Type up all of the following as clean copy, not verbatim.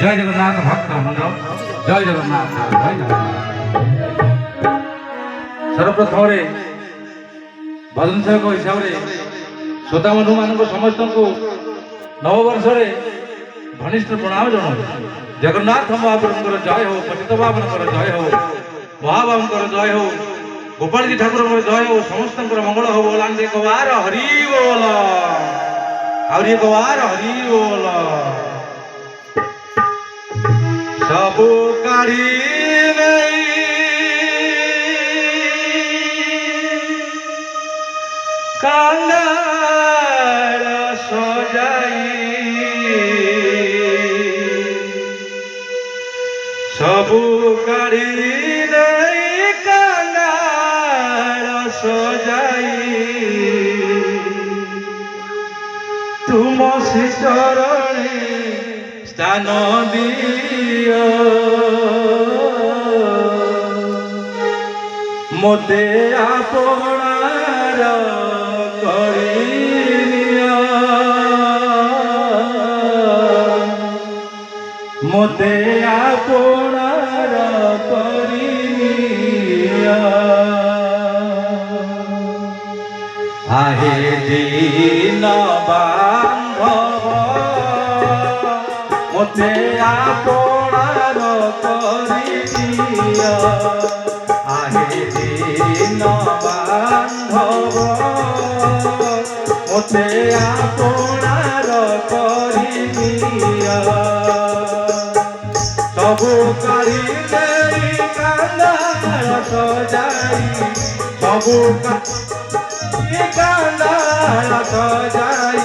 জয় জগন্নাথ ভক্ত বৃন্দ, জয় জগন্নাথ, জয় জগন্নাথ। সর্বপ্রথমে ভজন সেবক হিসাবে শ্ରୋତା ବନ୍ଧୁମାନଙ୍କୁ ସମସ୍ତଙ୍କୁ ନବବର୍ଷରେ ଘନିଷ୍ଠ ପ୍ରଣାମ ଜଣାଉଛି। ଜଗନ୍ନାଥ ମହାପ୍ରଭୁଙ୍କର ଜୟ ହଉ, ପତିତ ପାବନଙ୍କର ଜୟ ହଉ, ମହାବାବୁଙ୍କର ଜୟ ହଉ, ଗୋପାଳଜୀ ଠାକୁରଙ୍କର ଜୟ ହଉ, ସମସ୍ତଙ୍କର ମଙ୍ଗଳ ହଉ। ବୋଲାନ୍ତି ଏକ ବାର ହରି ବୋଲ, ଆହୁରି ଏକ ବାର ହରି ବୋଲ। ସବୁ କାଢ଼ି ନେଇ কাঙ্গাল সজাই, সবু কাঢ়ি নেই কাঙ্গাল সজাই, তুম শ্রীচরণে স্থান দিও, মোতে আপনার মোতে আপনার করিয়া। আহে দিন বান্ধব, মোতে আপনার করিয়া। আহে দিন বান্ধব, মোতে আপনার করিয়া। সবু কাঢ়ি নেই কাঙ্গাল সজাই, সবু কাঙ্গাল সজাই,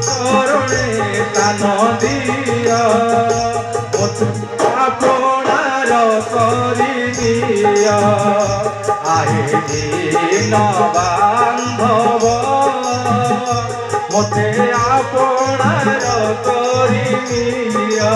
চরণে স্থান দিও, আপনার করিয়া। আহে দিন বান্ধব, মোতে আপনার করিয়া।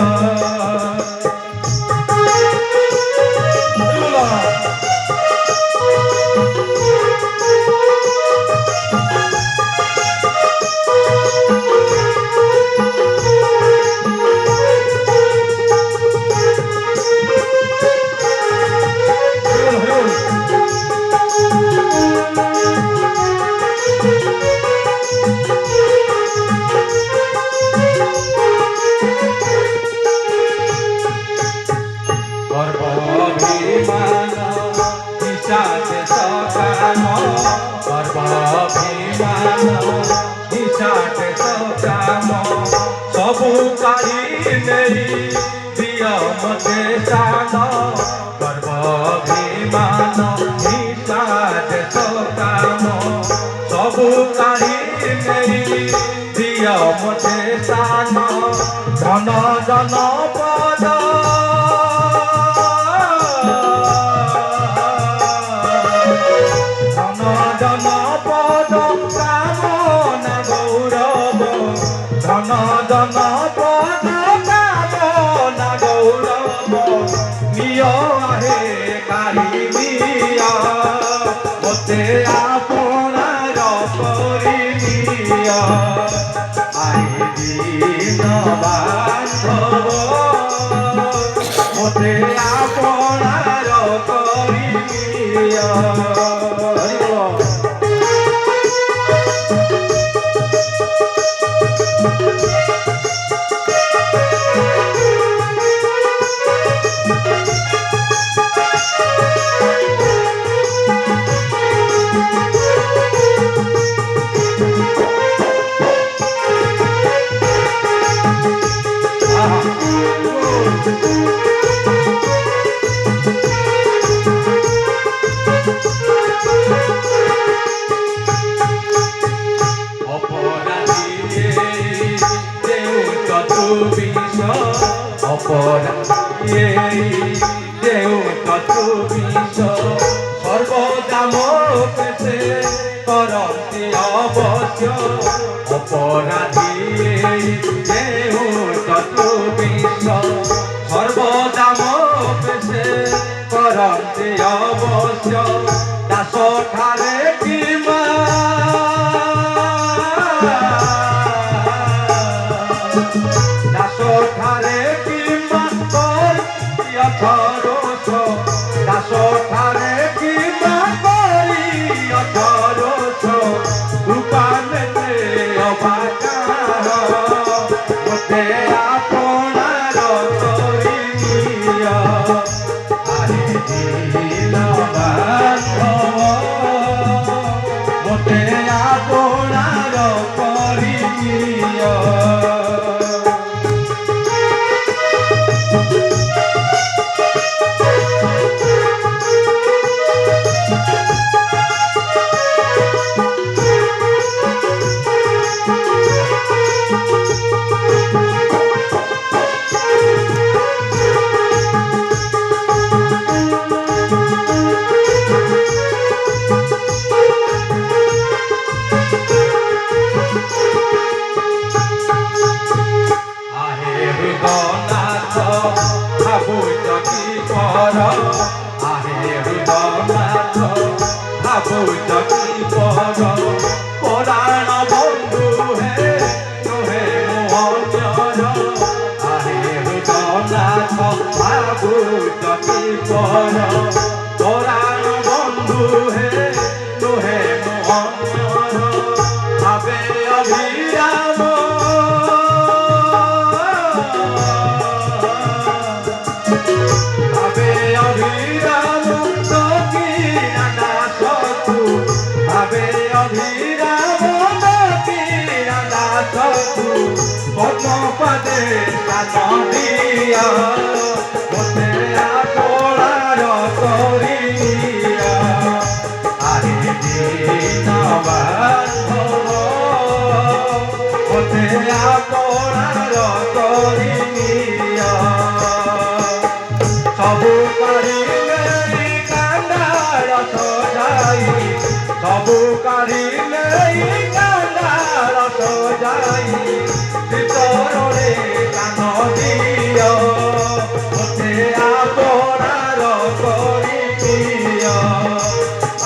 সবু কাঢ়ি নেই দিও মতে স্থান, গর্ভাভিমান নিষাদ সকাম। সবু কাঢ়ি নেই দিও মতে স্থান, ধন জন পদ ধন জন পদ কামনা গৌরব, ধন জন পদ কামনা গৌরব। নিয় আহে কাঢ়ি নিয়, মোতে আপনার করিয়া। আহে দিন বান্ধব, মোতে আপনার করিয়া। অপরাধী দেউ কতু বিষ, সর্বদা মো পেশে করন্তি অবশ্য। অপরাধী দেউ কতু বিষ, সর্বদা মো পেশে করন্তি অবশ্য। দাস ঠারে কিমা দাস ঠারে কি পর পরাণ বন্ধু হে তুহে মোহন ভাবে অভিরাম ভাবে অভিরাম তোকি রাধা সতু ভাবে অভিরাম তোকি রাধা সতু পদ্মপদে সাদিয়া মতে আপোড়ার করিয়া আরে দিন বান্ধব মতে আপোড়ার করিয়া সবু কারিলে কান্দার সজাই সবু কারিলে কান্দার সজাই ভিতরে কান দিয় মতে আপোড়ার করিয়া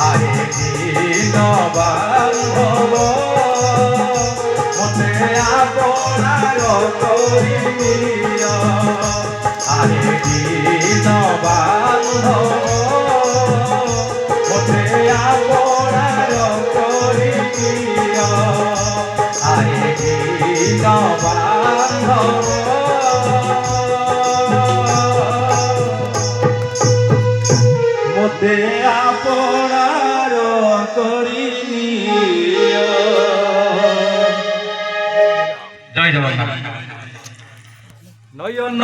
আরে দিন বান্ধব মতে আপোড়ার করিয়া আরে দিন বান্ধব মতে আপোড়ার করিয়া আরে দিন বান্ধব মতে আপোড়ার করিয়া। জয় জগন্নাথ। নয়ন